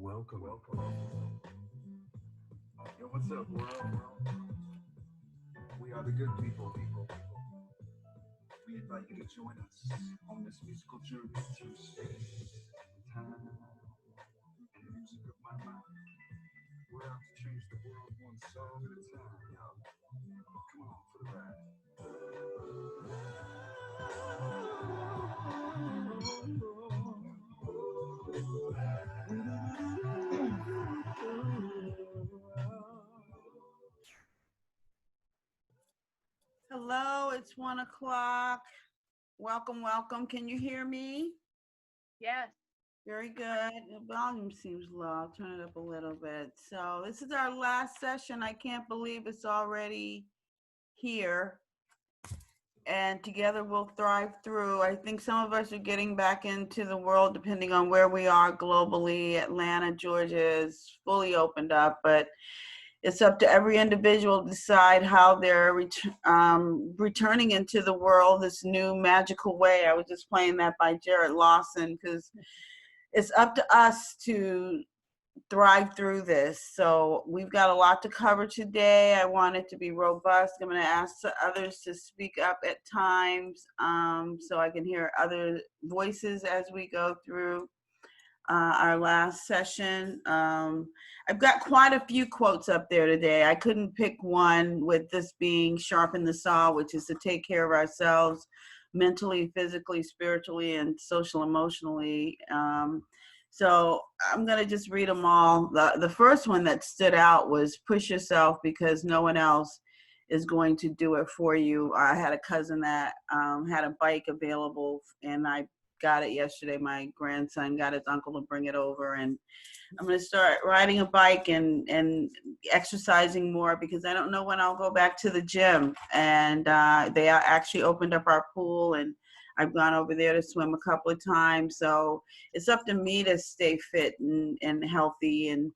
Welcome. Yo, what's up, world? We are the good people. We invite you to join us on this musical journey through space, time, and the music of my mind. We're out to change the world one song at a time, y'all. Come on for the ride. Hello, it's 1:00. Welcome. Can you hear me? Yes. Very good. The volume seems low. I'll turn it up a little bit. So this is our last session. I can't believe it's already here. And together we'll thrive through. I think some of us are getting back into the world depending on where we are globally. Atlanta, Georgia is fully opened up, but it's up to every individual to decide how they're returning into the world this new magical way. I was just playing that by Jared Lawson because it's up to us to thrive through this. So we've got a lot to cover today. I want it to be robust. I'm going to ask others to speak up at times so I can hear other voices as we go through our last session. I've got quite a few quotes up there today. I couldn't pick one, with this being sharpen the saw, which is to take care of ourselves mentally, physically, spiritually, and social emotionally. So I'm going to just read them all. The first one that stood out was push yourself because no one else is going to do it for you. I had a cousin that had a bike available, and I got it yesterday. My grandson got his uncle to bring it over, and I'm going to start riding a bike and exercising more because I don't know when I'll go back to the gym. And they actually opened up our pool, and I've gone over there to swim a couple of times. So it's up to me to stay fit and healthy. And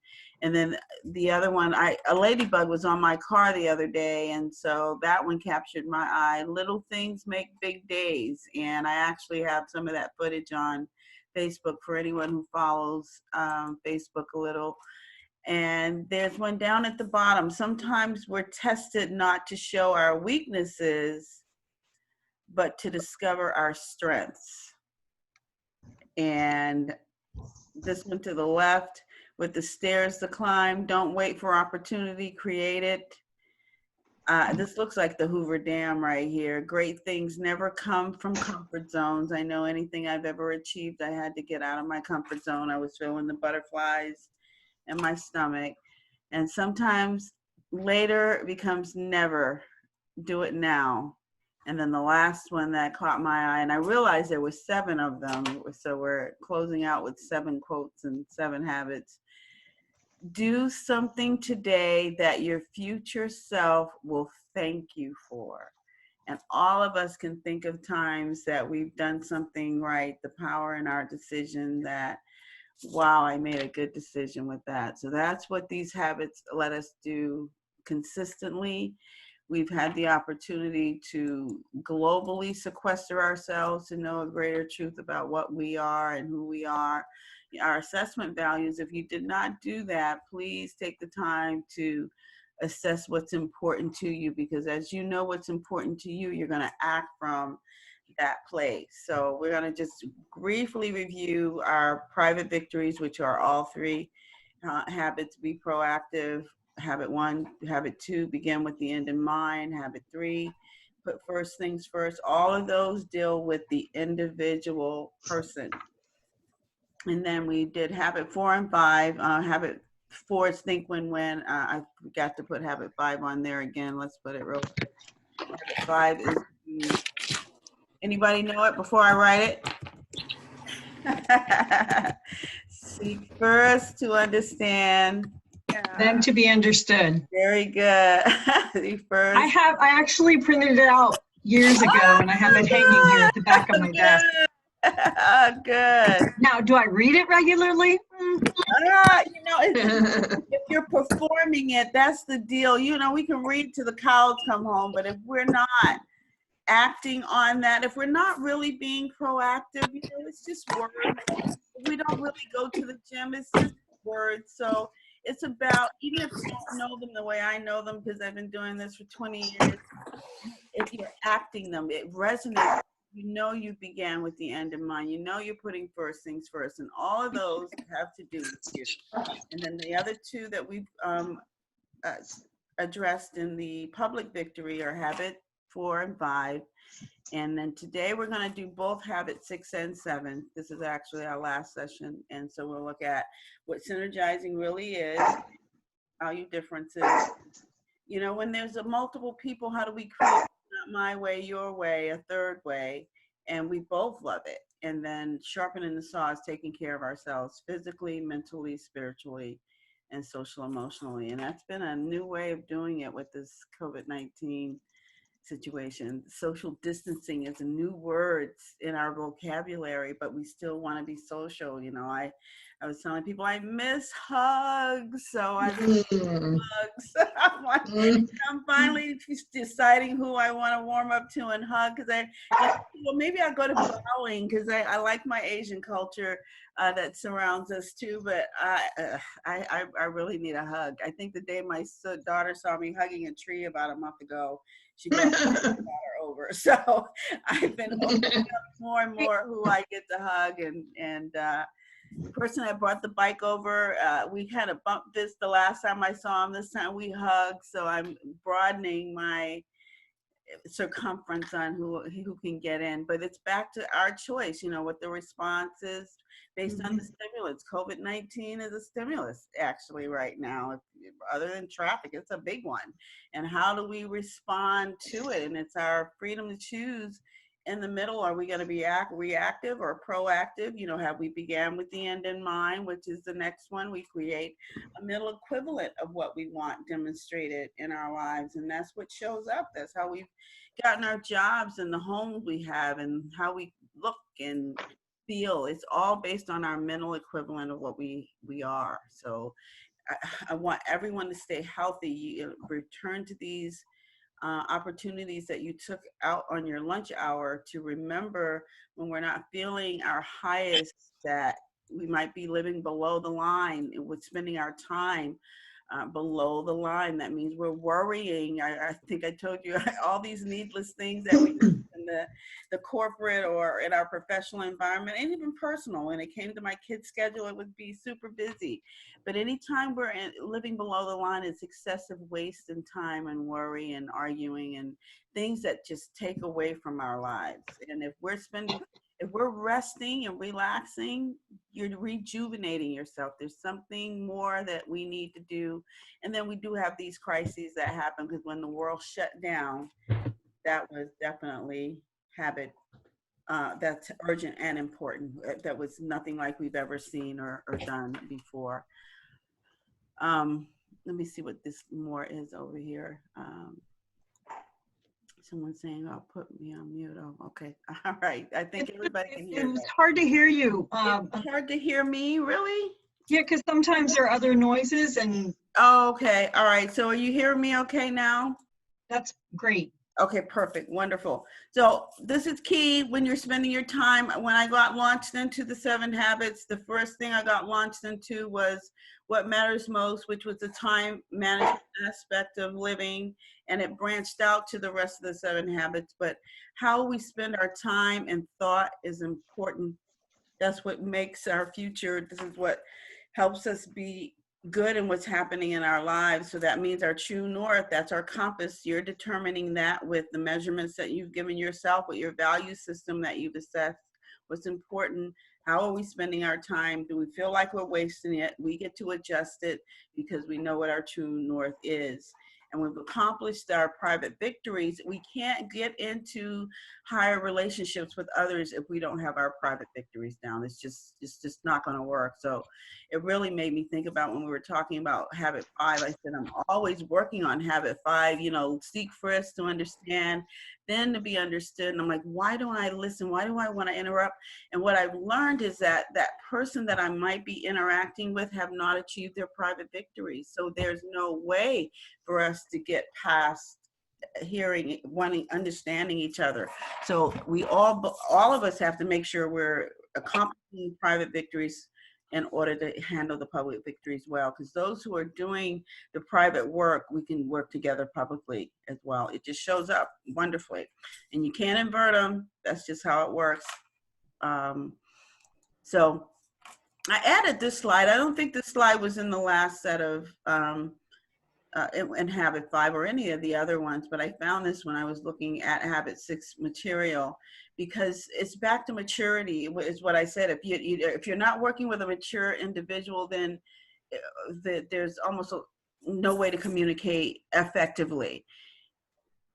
then the other one, a ladybug was on my car the other day, and so that one captured my eye. Little things make big days, and I actually have some of that footage on Facebook for anyone who follows Facebook a little. And there's one down at the bottom. Sometimes we're tested not to show our weaknesses, but to discover our strengths. And this one to the left, with the stairs to climb, don't wait for opportunity, create it. This looks like the Hoover Dam right here. Great things never come from comfort zones. I know anything I've ever achieved, I had to get out of my comfort zone. I was feeling the butterflies in my stomach. And sometimes later becomes never. Do it now. And then the last one that caught my eye, and I realized there were 7 of them, so we're closing out with 7 quotes and 7 habits. Do something today that your future self will thank you for. And all of us can think of times that we've done something right, the power in our decision that, wow, I made a good decision with that. So that's what these habits let us do consistently. We've had the opportunity to globally sequester ourselves to know a greater truth about what we are and who we are. Our assessment values, if you did not do that, please take the time to assess what's important to you, because as you know what's important to you, you're going to act from that place. So we're going to just briefly review our private victories, which are all 3 habits. Be proactive. Habit 1, habit 2, begin with the end in mind. Habit 3, put first things first. All of those deal with the individual person. And then we did habit 4 and 5. Habit 4 is think win-win. I forgot to put habit 5 on there again. Let's put it real quick. Habit 5 is, anybody know it before I write it? Seek first to understand, then to be understood. very good. First. I actually printed it out years ago and I have it hanging here at the back of my desk. Good. Now, do I read it regularly? If you're performing it, that's the deal. We can read till the cows come home, but if we're not acting on that, if we're not really being proactive, it's just words. If we don't really go to the gym, it's just words. So it's about, even if you don't know them the way I know them, because I've been doing this for 20 years, if you're acting them, it resonates. You know you began with the end in mind. You know you're putting first things first. And all of those have to do with you. And then the other two that we've uh, addressed in the public victory are habit 4 and 5. And then today we're going to do both habit 6 and 7. This is actually our last session. And so we'll look at what synergizing really is, value differences. You know, when there's a multiple people, how do we create not my way, your way, a third way? And we both love it. And then sharpening the saw is taking care of ourselves physically, mentally, spiritually, and social emotionally. And that's been a new way of doing it with this COVID-19 situation. Social distancing is a new word in our vocabulary, but we still want to be social. You know, I was telling people I miss hugs, so I miss hugs. I'm finally deciding who I want to warm up to and hug, because well, maybe I'll go to bowing, because I like my Asian culture that surrounds us too, but I really need a hug. I think the day my daughter saw me hugging a tree about a month ago, she brought my daughter over. So I've been opening up more and more who I get to hug, and the person that brought the bike over, we had a bump this the last time I saw him. This time we hugged, so I'm broadening my circumference on who can get in. But it's back to our choice, you know, what the response is based on the stimulus. COVID-19 is a stimulus actually right now. Other than traffic, it's a big one. And how do we respond to it? And it's our freedom to choose. In the middle, are we going to be reactive or proactive? You know, have we began with the end in mind, which is the next one? We create a middle equivalent of what we want demonstrated in our lives. And that's what shows up. That's how we've gotten our jobs and the homes we have and how we look and feel. It's all based on our mental equivalent of what we are. So I want everyone to stay healthy. You return to these opportunities that you took out on your lunch hour to remember when we're not feeling our highest, that we might be living below the line with spending our time below the line. That means we're worrying. I think I told you all these needless things that we do in the corporate or in our professional environment, and even personal. When it came to my kids' schedule, it would be super busy. But anytime we're living below the line, it's excessive waste in time and worry and arguing and things that just take away from our lives. And if we're resting and relaxing, you're rejuvenating yourself. There's something more that we need to do. And then we do have these crises that happen, because when the world shut down, that was definitely habit. That's urgent and important. That was nothing like we've ever seen or done before. Let me see what this more is over here. Someone's saying, "I'll put me on mute." Oh, okay. All right. I think everybody can hear. It was hard to hear you. It's hard to hear me, really? Yeah, because sometimes there are other noises, and Oh, okay. All right. So are you hearing me okay now? that's great. Okay, perfect. Wonderful. So this is key when you're spending your time. When I got launched into the 7 habits, the first thing I got launched into was what matters most, which was the time management aspect of living. And it branched out to the rest of the 7 habits. But how we spend our time and thought is important. That's what makes our future. This is what helps us be good in what's happening in our lives. So that means our true north, that's our compass. You're determining that with the measurements that you've given yourself, with your value system that you've assessed, what's important. How are we spending our time? Do we feel like we're wasting it? We get to adjust it because we know what our true north is. And we've accomplished our private victories. We can't get into higher relationships with others if we don't have our private victories down. It's just not going to work. So it really made me think about when we were talking about habit 5. I said, I'm always working on habit 5, you know, seek first to understand, then to be understood. And I'm like, why don't I listen? Why do I want to interrupt? And what I've learned is that that person that I might be interacting with have not achieved their private victories. So there's no way for us to get past hearing, wanting, understanding each other. So we all of us have to make sure we're accomplishing private victories in order to handle the public victories well. Because those who are doing the private work, we can work together publicly as well. It just shows up wonderfully. And you can't invert them. That's just how it works. So I added this slide. I don't think this slide was in the last set of in Habit 5 or any of the other ones, but I found this when I was looking at Habit 6 material, because it's back to maturity is what I said. If you're not working with a mature individual, then there's almost no way to communicate effectively.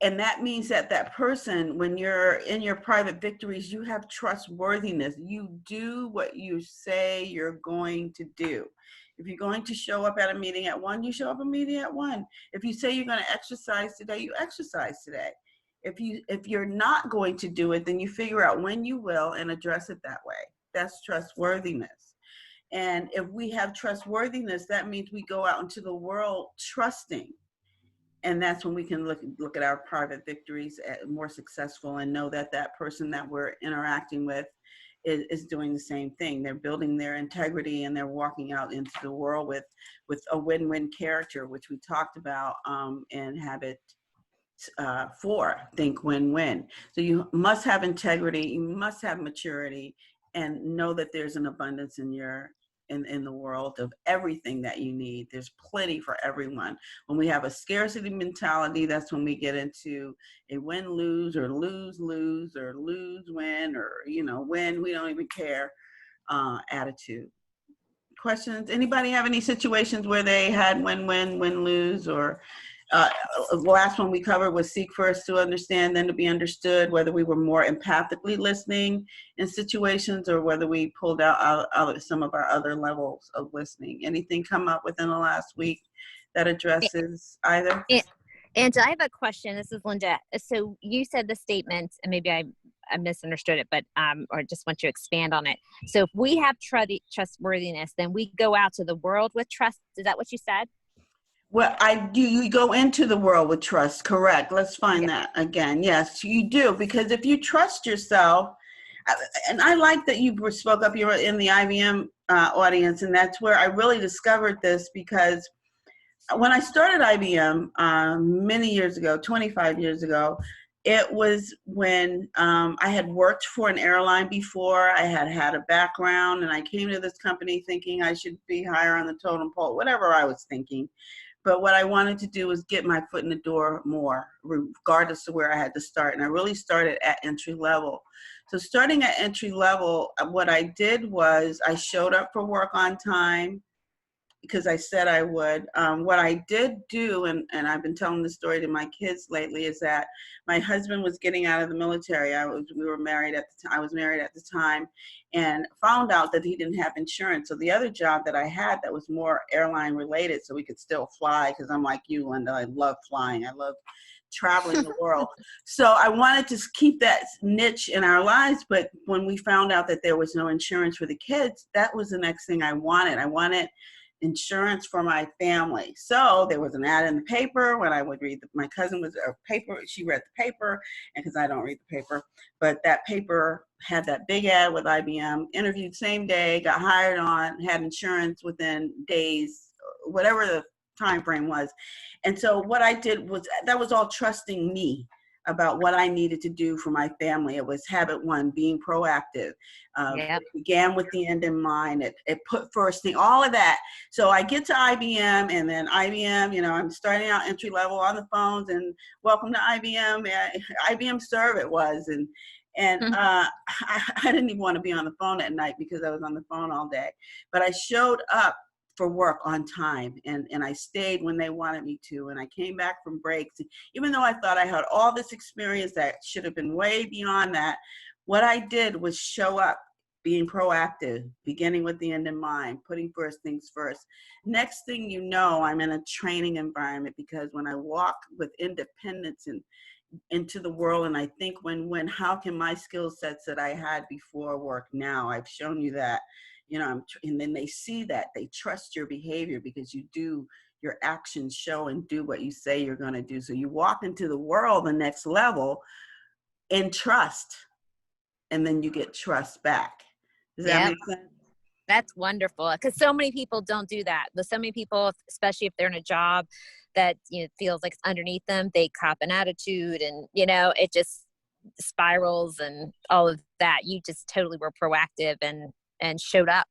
And that means that that person, when you're in your private victories, you have trustworthiness. You do what you say you're going to do. If you're going to show up at a meeting at 1, you show up a meeting at 1. If you say you're going to exercise today, you exercise today. If you're not going to do it, then you figure out when you will and address it that way. That's trustworthiness. And if we have trustworthiness, that means we go out into the world trusting. And that's when we can look at our private victories more successful and know that that person that we're interacting with is doing the same thing. They're building their integrity and they're walking out into the world with a win-win character, which we talked about in Habit 4, Think Win-Win. So you must have integrity, you must have maturity, and know that there's an abundance in the world of everything that you need. There's plenty for everyone. When we have a scarcity mentality, that's when we get into a win-lose or lose-lose or lose-win or, win, we don't even care attitude. Questions? Anybody have any situations where they had win-win, win-lose, or the last one we covered was seek first to understand, then to be understood, whether we were more empathically listening in situations or whether we pulled out some of our other levels of listening. Anything come up within the last week that addresses either? And I have a question. This is Linda. So you said the statement, and maybe I misunderstood it, but or just want you to expand on it. So if we have trustworthiness, then we go out to the world with trust. Is that what you said? Well, you go into the world with trust, correct. Let's find that again. Yes, you do, because if you trust yourself, and I like that you spoke up, you're in the IBM audience, and that's where I really discovered this, because when I started IBM many years ago, 25 years ago, it was when I had worked for an airline before. I had a background, and I came to this company thinking I should be higher on the totem pole, whatever I was thinking. But what I wanted to do was get my foot in the door more, regardless of where I had to start. And I really started at entry level. So starting at entry level, what I did was I showed up for work on time because I said I would. What I did do, and I've been telling this story to my kids lately, is that my husband was getting out of the military. I was married at the time, and found out that he didn't have insurance. So the other job that I had that was more airline related, so we could still fly, because I'm like you, Linda, I love flying. I love traveling the world. So I wanted to keep that niche in our lives, but when we found out that there was no insurance for the kids, that was the next thing I wanted. I wanted insurance for my family. So there was an ad in the paper when I would read. My cousin was a paper. She read the paper, and because I don't read the paper, but that paper had that big ad with IBM. Interviewed same day, got hired on, had insurance within days, whatever the time frame was. And so what I did was, that was all trusting me about what I needed to do for my family. It was Habit 1, being proactive. It began with the end in mind. It put first thing, all of that. So I get to IBM, and then IBM, I'm starting out entry level on the phones, and welcome to IBM. IBM Serve it was. And I didn't even want to be on the phone at night because I was on the phone all day. But I showed up for work on time, and I stayed when they wanted me to, and I came back from breaks. Even though I thought I had all this experience that should have been way beyond that, what I did was show up, being proactive, beginning with the end in mind, putting first things first. Next thing you know, I'm in a training environment, because when I walk with independence and into the world, and I think when how can my skill sets that I had before work now? I've shown you that. And then they see that, they trust your behavior, because you do, your actions show and do what you say you're going to do. So you walk into the world the next level in trust, and then you get trust back. Does that make sense? That's wonderful, because so many people don't do that. But so many people, especially if they're in a job that feels like it's underneath them, they cop an attitude, and it just spirals and all of that. You just totally were proactive and showed up.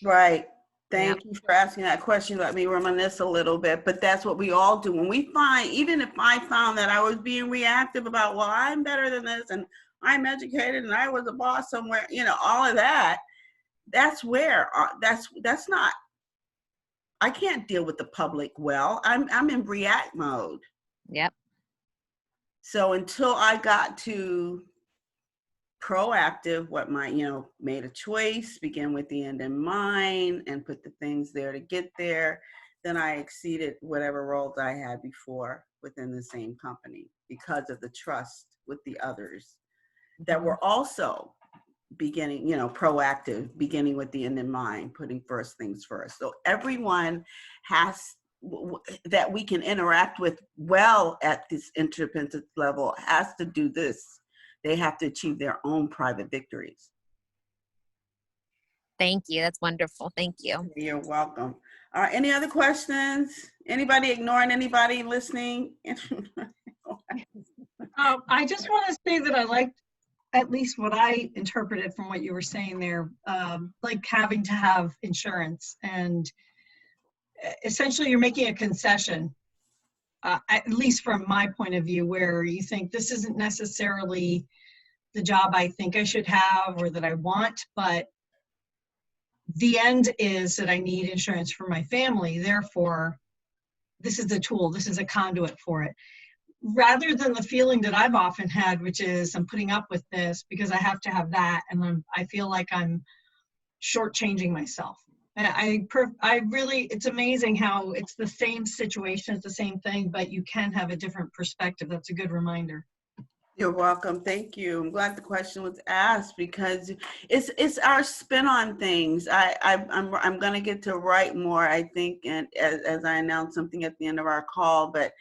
Right. Yep. Thank you for asking that question. Let me reminisce a little bit, but that's what we all do. When we find, even if I found that I was being reactive about, well, I'm better than this and I'm educated and I was a boss somewhere, all of that, that's where, that's not, I can't deal with the public well. I'm in react mode. Yep. So until I got to proactive, made a choice, begin with the end in mind, and put the things there to get there, then I exceeded whatever roles I had before within the same company because of the trust with the others that were also beginning, proactive, beginning with the end in mind, putting first things first. So everyone has that we can interact with well at this interdependence level has to do this. They have to achieve their own private victories. Thank you. That's wonderful. Thank you. You're welcome. All right, any other questions? Anybody ignoring anybody listening? I just want to say that I liked at least what I interpreted from what you were saying there, like having to have insurance, and essentially you're making a concession, at least from my point of view, where you think this isn't necessarily the job I think I should have or that I want, but the end is that I need insurance for my family. Therefore, this is the tool, this is a conduit for it. Rather than the feeling that I've often had, which is I'm putting up with this because I have to have that, and I feel like I'm shortchanging myself. I really, it's amazing how it's the same situation, it's the same thing, but you can have a different perspective. That's a good reminder. You're welcome. Thank you. I'm glad the question was asked because it's our spin on things. I'm going to get to write more, I think, and as I announce something at the end of our call, but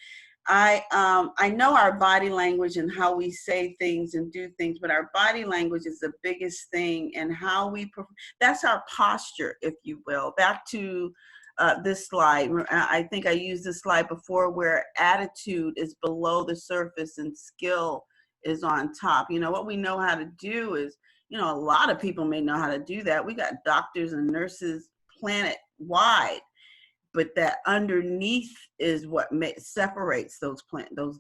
I know our body language and how we say things and do things, but our body language is the biggest thing, and how that's our posture, if you will. Back to this slide. I think I used this slide before, where attitude is below the surface and skill is on top. What we know how to do is, a lot of people may know how to do that. We got doctors and nurses planet wide. But that underneath is what separates those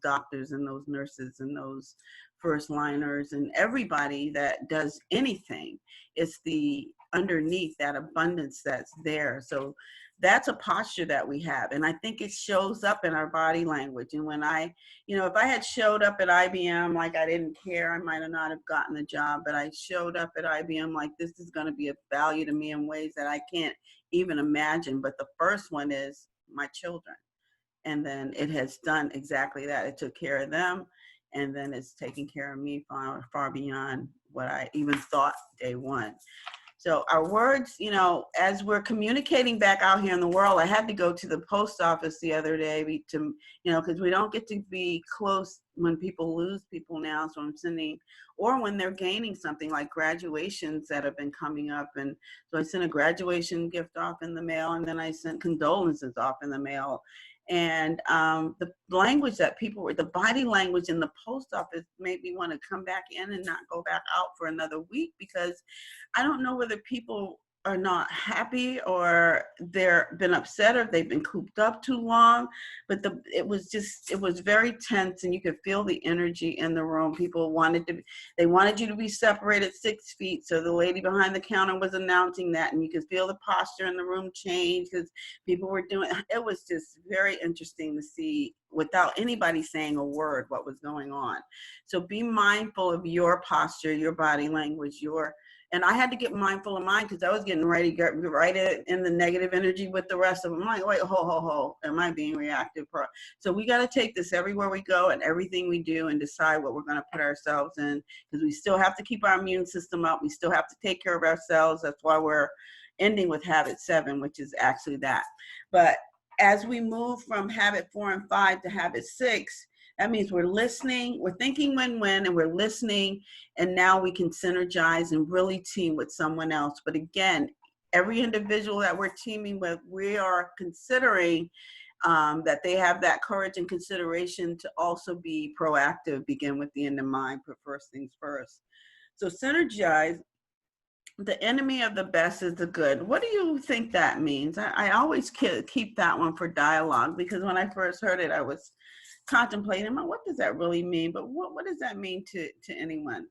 doctors and those nurses and those first liners and everybody that does anything. It's the underneath, that abundance that's there. So that's a posture that we have. And I think it shows up in our body language. And when if I had showed up at IBM like I didn't care, I might not have gotten the job, but I showed up at IBM like this is going to be of value to me in ways that I can't even imagine. But the first one is my children. And then it has done exactly that. It took care of them. And then it's taking care of me far beyond what I even thought day one. So our words, as we're communicating back out here in the world, I had to go to the post office the other day because we don't get to be close when people lose people now. So I'm sending, or when they're gaining something like graduations that have been coming up. And so I sent a graduation gift off in the mail, and then I sent condolences off in the mail. And the language that the body language in the post office made me want to come back in and not go back out for another week, because I don't know whether people are not happy or they're been upset or they've been cooped up too long, but it was very tense, and you could feel the energy in the room. People wanted you to be separated 6 feet. So the lady behind the counter was announcing that, and you could feel the posture in the room change because people were doing, it was just very interesting to see without anybody saying a word what was going on. So be mindful of your posture, your body language, and I had to get mindful of mine because I was getting ready to get right in the negative energy with the rest of them. I'm like, wait, ho, am I being reactive? So we got to take this everywhere we go and everything we do and decide what we're going to put ourselves in, because we still have to keep our immune system up. We still have to take care of ourselves. That's why we're ending with habit 7, which is actually that. But as we move from habit 4 and 5 to habit 6, that means we're listening, we're thinking win-win, and we're listening, and now we can synergize and really team with someone else. But again, every individual that we're teaming with, we are considering that they have that courage and consideration to also be proactive, begin with the end in mind, put first things first. So synergize, the enemy of the best is the good. What do you think that means? I always keep that one for dialogue, because when I first heard it, I was contemplating, what does that really mean? But what does that mean to anyone,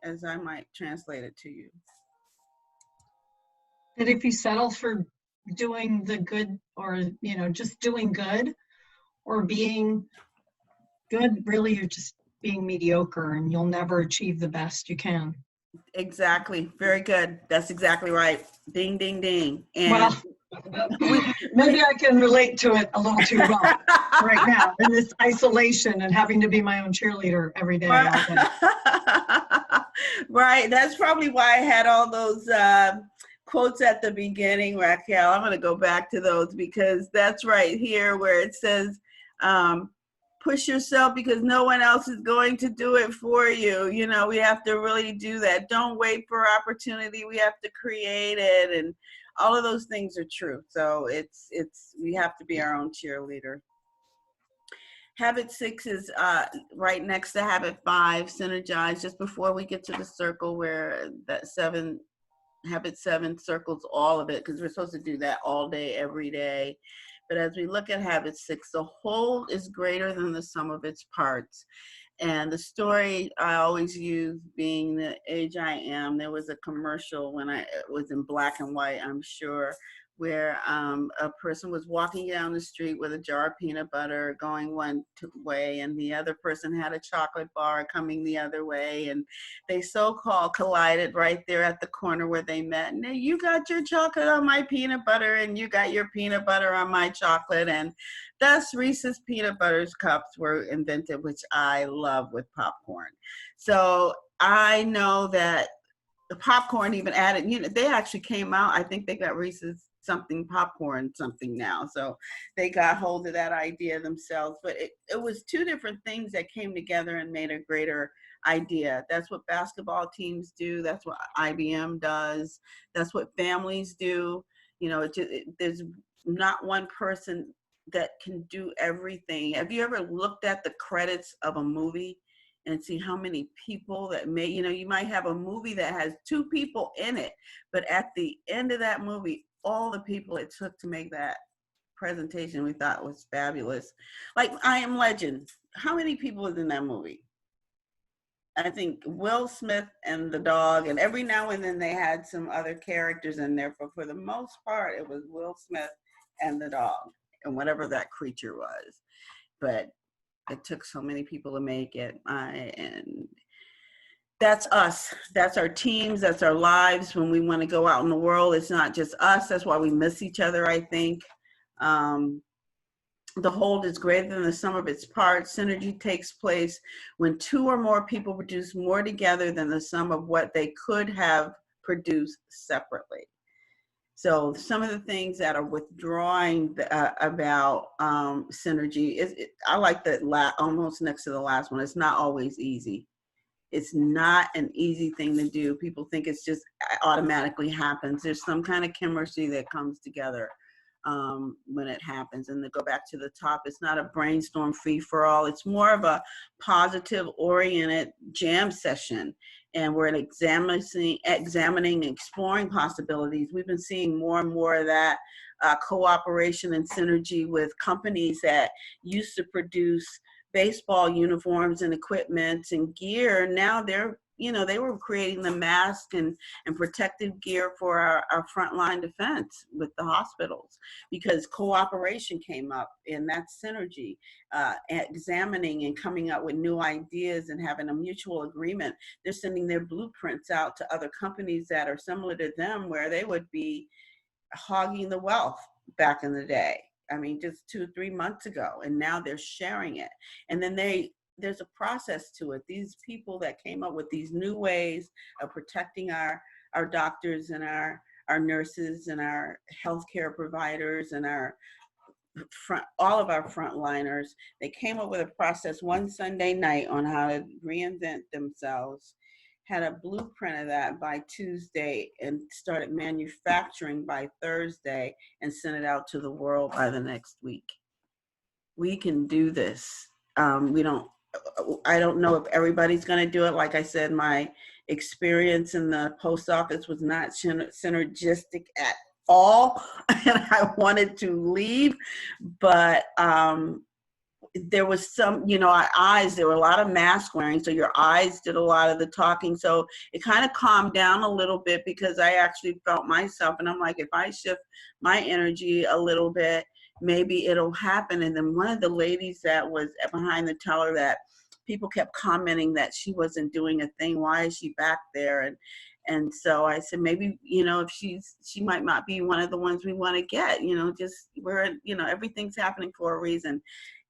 as I might translate it to you? That if you settle for doing the good, or, just doing good or being good, really you're just being mediocre and you'll never achieve the best you can. Exactly. Very good. That's exactly right. Ding, ding, ding. And Well, maybe I can relate to it a little too well right now in this isolation and having to be my own cheerleader every day, all day. Right. That's probably why I had all those quotes at the beginning, Raquel. I'm going to go back to those, because that's right here where it says, push yourself because no one else is going to do it for you. You know, we have to really do that. Don't wait for opportunity. We have to create it. And all of those things are true. So we have to be our own cheerleader. Habit 6 is right next to habit 5, synergize, just before we get to the circle where that habit 7 circles all of it, because we're supposed to do that all day, every day. But as we look at habit 6, the whole is greater than the sum of its parts. And the story I always use, being the age I am, there was a commercial when it was in black and white, I'm sure, where a person was walking down the street with a jar of peanut butter going one way, and the other person had a chocolate bar coming the other way, and they so-called collided right there at the corner where they met. And you got your chocolate on my peanut butter, and you got your peanut butter on my chocolate, and thus Reese's Peanut Butter Cups were invented, which I love with popcorn. So I know that the popcorn even added, they actually came out, I think they got Reese's something popcorn something now, so they got hold of that idea themselves. But it was two different things that came together and made a greater idea. That's what basketball teams do. That's what IBM does. That's what families do. There's not one person that can do everything. Have you ever looked at the credits of a movie and see how many people that you might have a movie that has 2 people in it, but at the end of that movie, all the people it took to make that presentation we thought was fabulous. Like I Am Legend. How many people was in that movie? I think Will Smith and the dog, and every now and then they had some other characters in there, but for the most part, it was Will Smith and the dog and whatever that creature was. But it took so many people to make it. And that's us. That's our teams. That's our lives. When we want to go out in the world, it's not just us. That's why we miss each other, I think. The whole is greater than the sum of its parts. Synergy takes place when 2 or more people produce more together than the sum of what they could have produced separately. So some of the things that are withdrawing about synergy I like that almost next to the last one. It's not always easy. It's not an easy thing to do. People think it's just automatically happens. There's some kind of chemistry that comes together when it happens. And to go back to the top, it's not a brainstorm free for all. It's more of a positive oriented jam session. And we're examining, exploring possibilities. We've been seeing more and more of that cooperation and synergy with companies that used to produce baseball uniforms and equipment and gear. Now they were creating the mask and protective gear for our frontline defense with the hospitals, because cooperation came up, and that's synergy, examining and coming up with new ideas and having a mutual agreement. They're sending their blueprints out to other companies that are similar to them, where they would be hogging the wealth back in the day. I mean, just 2-3 months ago, and now they're sharing it. And then there's a process to it. These people that came up with these new ways of protecting our doctors and our nurses and our healthcare providers and all of our frontliners, they came up with a process one Sunday night on how to reinvent themselves, had a blueprint of that by Tuesday and started manufacturing by Thursday and sent it out to the world by the next week. We can do this. I don't know if everybody's going to do it. Like I said, my experience in the post office was not synergistic at all, and I wanted to leave, but there was some, our eyes, there were a lot of mask wearing, so your eyes did a lot of the talking. So it kind of calmed down a little bit because I actually felt myself, and I'm like, if I shift my energy a little bit, maybe it'll happen. And then one of the ladies that was behind the teller, that people kept commenting that she wasn't doing a thing. Why is she back there? And so I said, maybe, if she might not be one of the ones we want to get, everything's happening for a reason.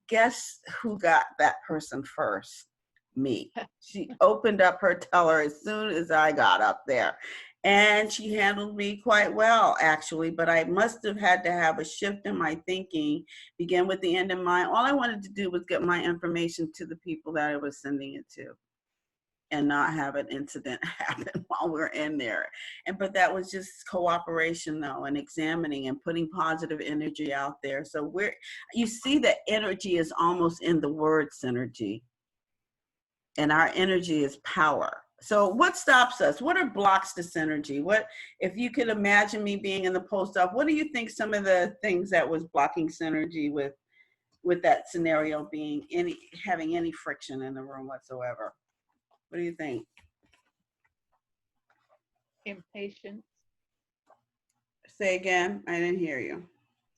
Guess who got that person first? Me. She opened up her teller as soon as I got up there. And she handled me quite well, actually, but I must have had to have a shift in my thinking, begin with the end in mind. All I wanted to do was get my information to the people that I was sending it to and not have an incident happen while we're in there. But that was just cooperation, though, and examining and putting positive energy out there. So you see that energy is almost in the word synergy, and our energy is power. So what stops us? What are blocks to synergy? What, if you could imagine me being in the post office, what do you think some of the things that was blocking synergy with that scenario being having any friction in the room whatsoever? What do you think? Impatience. Say again, I didn't hear you.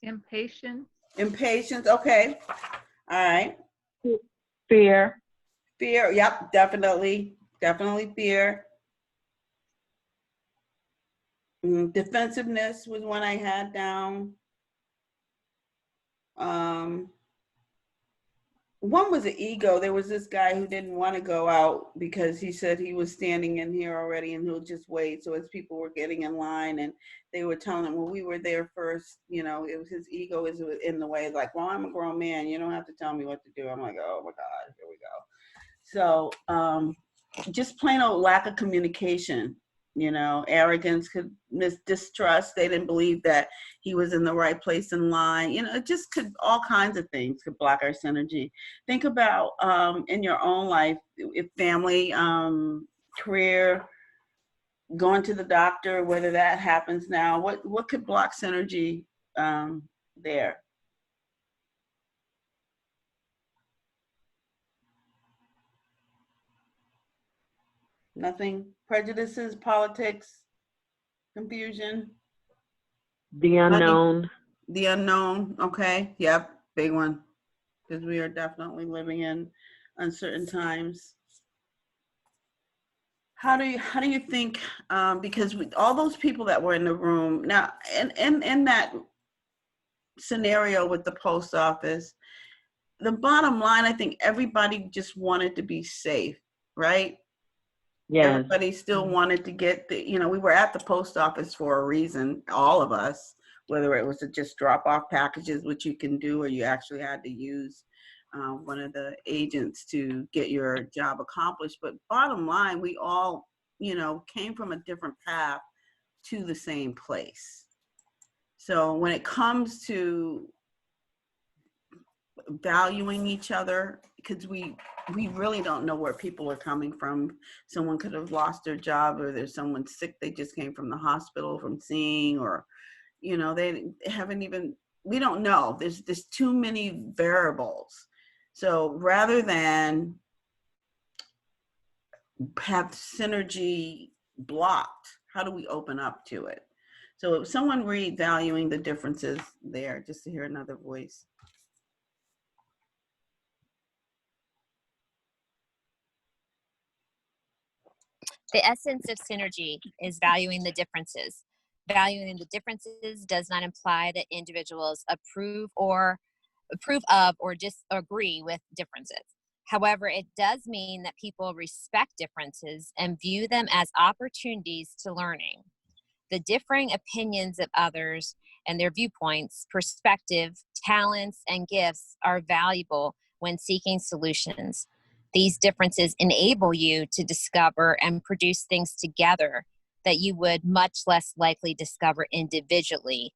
Impatience. Impatience, okay. All right. Fear. Fear, yep, definitely fear. Defensiveness was one I had down. One was an ego. There was this guy who didn't want to go out because he said he was standing in here already and he'll just wait. So as people were getting in line and they were telling him, well, we were there first, it was his ego is in the way, like, well, I'm a grown man. You don't have to tell me what to do. I'm like, oh my God, here we go. So just plain old lack of communication, arrogance, distrust. They didn't believe that he was in the right place in line. It just all kinds of things could block our synergy. Think about in your own life, if family, career, going to the doctor, whether that happens now, what could block synergy there? Nothing. Prejudices, politics, confusion. The unknown. The unknown. Okay. Yep. Big one. Because we are definitely living in uncertain times. How do you think? Because all those people that were in the room now, and in that scenario with the post office, the bottom line, I think everybody just wanted to be safe, right? Yes. Everybody still wanted to get we were at the post office for a reason, all of us, whether it was to just drop off packages, which you can do, or you actually had to use one of the agents to get your job accomplished. But bottom line, we all, came from a different path to the same place. So when it comes to valuing each other, because we really don't know where people are coming from. Someone could have lost their job, or there's someone sick they just came from the hospital from seeing, or they haven't even, we don't know. There's too many variables. So rather than have synergy blocked, how do we open up to it? So if someone read valuing the differences there, just to hear another voice. The essence of synergy is valuing the differences. Valuing the differences does not imply that individuals approve of or disagree with differences. However, it does mean that people respect differences and view them as opportunities to learning. The differing opinions of others and their viewpoints, perspective, talents, and gifts are valuable when seeking solutions. these differences enable you to discover and produce things together that you would much less likely discover individually.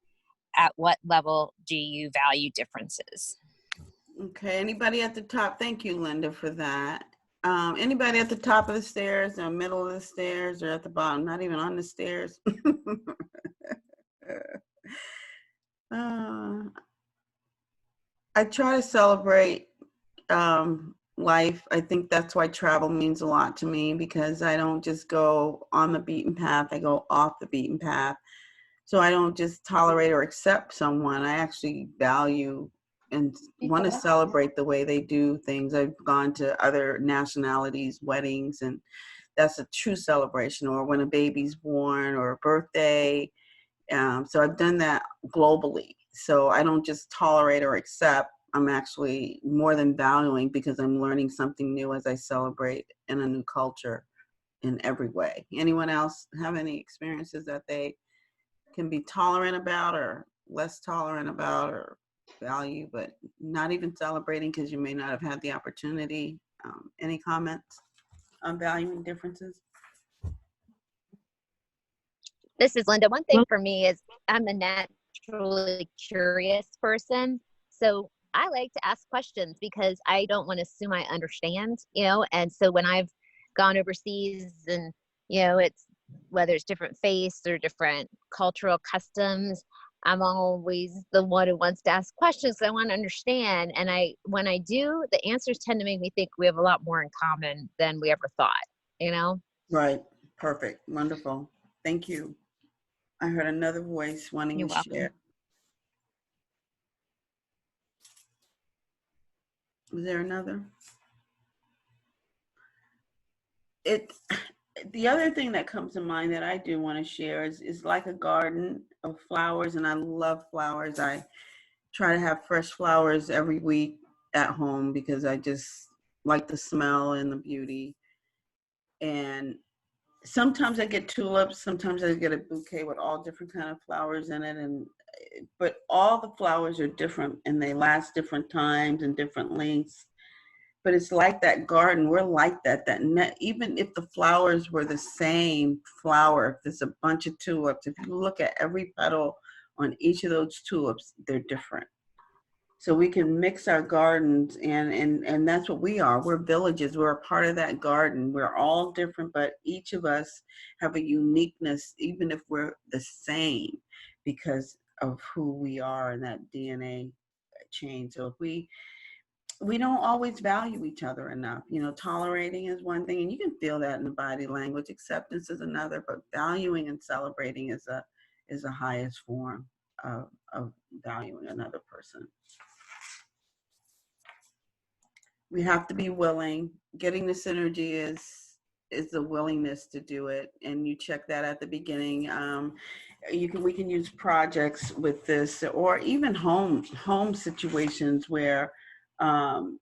At what level do you value differences? Okay, anybody at the top? Thank you, Linda, for that. Anybody at the top of the stairs, or middle of the stairs, or at the bottom? Not even on the stairs. I try to celebrate life. I think that's why travel means a lot to me, because I don't just go on the beaten path, I go off the beaten path. So I don't just tolerate or accept someone. I actually value and want to celebrate the way they do things. I've gone to other nationalities' weddings, and that's a true celebration, or when a baby's born or a birthday. So I've done that globally. So I don't just tolerate or accept. I'm actually more than valuing, because I'm learning something new as I celebrate in a new culture in every way. Anyone else have any experiences that they can be tolerant about, or less tolerant about, or value, but not even celebrating because you may not have had the opportunity? Any comments on valuing differences? This is Linda. One thing for me is I'm a naturally curious person. So I like to ask questions because I don't want to assume I understand, and so when I've gone overseas and, it's whether it's different faiths or different cultural customs, I'm always the one who wants to ask questions because I want to understand. And when I do, the answers tend to make me think we have a lot more in common than we ever thought, Right. Perfect. Wonderful. Thank you. I heard another voice wanting You're to welcome. share. Is there another? The other thing that comes to mind that I do want to share is like a garden of flowers, and I love flowers. I try to have fresh flowers every week at home because I just like the smell and the beauty. And sometimes I get tulips, sometimes I get a bouquet with all different kind of flowers in it, but all the flowers are different and they last different times and different lengths. But it's like that garden, we're like that, even if the flowers were the same flower, if there's a bunch of tulips, if you look at every petal on each of those tulips, they're different. So we can mix our gardens, and that's what we are. We're villages. We're a part of that garden. We're all different, but each of us have a uniqueness, even if we're the same, because of who we are in that DNA chain. So if we don't always value each other enough. Tolerating is one thing, and you can feel that in the body language. Acceptance is another, but valuing and celebrating is the highest form of valuing another person. We have to be willing. Getting the synergy is the willingness to do it, and you check that at the beginning. We can use projects with this, or even home situations where I'm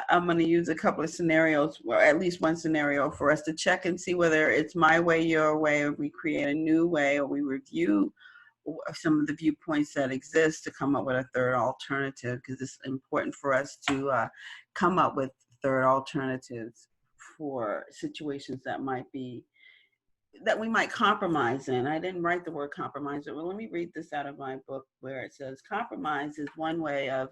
going to use a couple of scenarios, or at least one scenario, for us to check and see whether it's my way, your way, or we create a new way, or we review some of the viewpoints that exist to come up with a third alternative, because it's important for us to come up with third alternatives for situations that we might compromise in. I didn't write the word compromise, but let me read this out of my book, where it says, compromise is one way of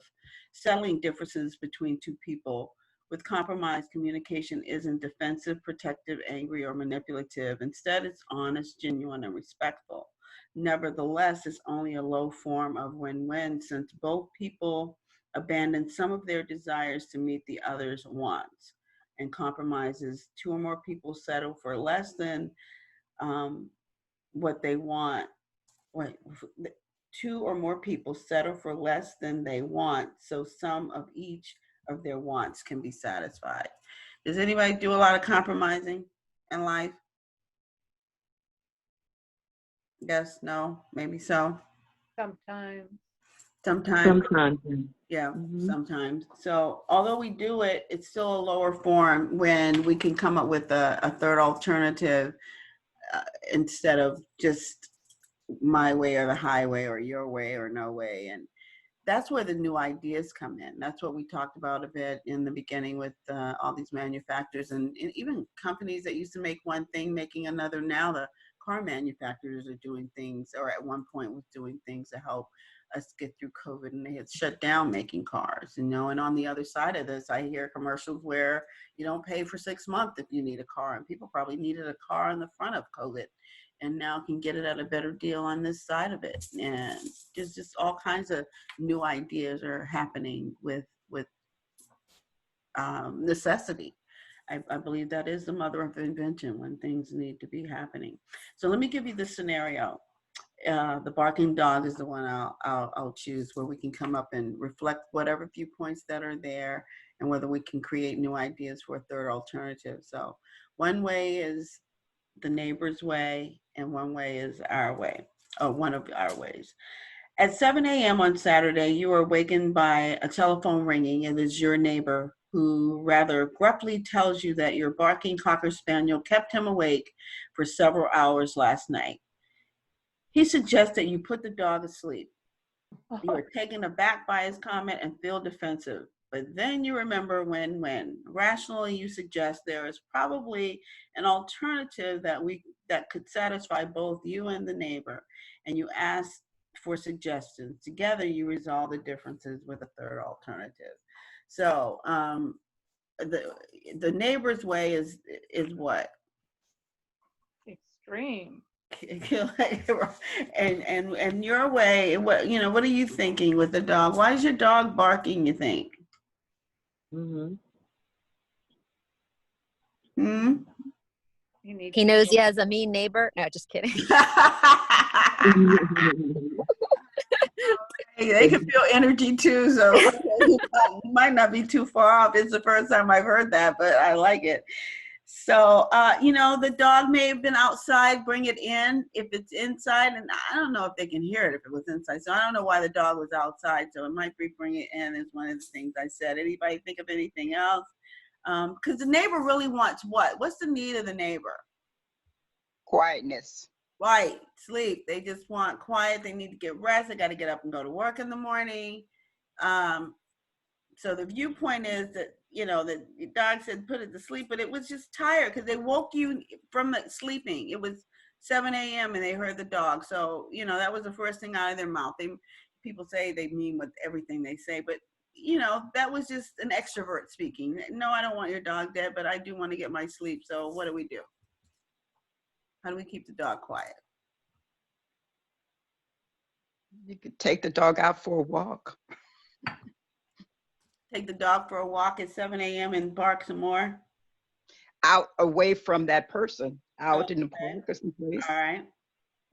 settling differences between two people. With compromise, communication isn't defensive, protective, angry, or manipulative. Instead, it's honest, genuine, and respectful. Nevertheless, it's only a low form of win-win, since both people abandon some of their desires to meet the other's wants. And compromises, two or more people settle for less than what they want. Two or more people settle for less than they want, so some of each of their wants can be satisfied. Does anybody do a lot of compromising in life? Yes, no, maybe so. Sometimes. Sometimes. Yeah, Mhm. sometimes. So although we do it, it's still a lower form when we can come up with a third alternative instead of just my way or the highway or your way or no way. And that's where the new ideas come in. That's what we talked about a bit in the beginning with all these manufacturers and even companies that used to make one thing, making another. Now the car manufacturers are doing things, or at one point was doing things to help us get through COVID, and they had shut down making cars, you know. And on the other side of this, I hear commercials where you don't pay for 6 months if you need a car, and people probably needed a car in the front of COVID and now can get it at a better deal on this side of it. And just all kinds of new ideas are happening with necessity. I believe that is the mother of invention when things need to be happening. So let me give you the scenario. The barking dog is the one I'll choose, where we can come up and reflect whatever viewpoints that are there and whether we can create new ideas for a third alternative. So one way is the neighbor's way, and one way is our way, or one of our ways. At 7 a.m. on Saturday, you are awakened by a telephone ringing. It is your neighbor who rather abruptly tells you that your barking Cocker Spaniel kept him awake for several hours last night. He suggests that you put the dog asleep. You are taken aback by his comment and feel defensive. But then you remember when rationally you suggest there is probably an alternative that could satisfy both you and the neighbor, and you ask for suggestions. Together you resolve the differences with a third alternative. So the neighbor's way is what? Extreme. and your way, what are you thinking with the dog? Why is your dog barking, you think? Mm-hmm. He knows he has a mean neighbor. No, just kidding. Hey, they can feel energy too, so you might not be too far off. It's the first time I've heard that, but I like it. So, the dog may have been outside, bring it in. If it's inside, and I don't know if they can hear it if it was inside. So I don't know why the dog was outside. So it might be bring it in is one of the things I said. Anybody think of anything else? Because the neighbor really wants what? What's the need of the neighbor? Quietness. Right, sleep. They just want quiet. They need to get rest. They got to get up and go to work in the morning. So the viewpoint is that, the dog said put it to sleep, but it was just tired because they woke you from the sleeping. It was 7 a.m. and they heard the dog. So, that was the first thing out of their mouth. People say they mean with everything they say, but that was just an extrovert speaking. No, I don't want your dog dead, but I do want to get my sleep. So what do we do? How do we keep the dog quiet? You could take the dog out for a walk. Take the dog for a walk at 7 a.m. and bark some more? Out away from that person, out in the Okay. park or someplace.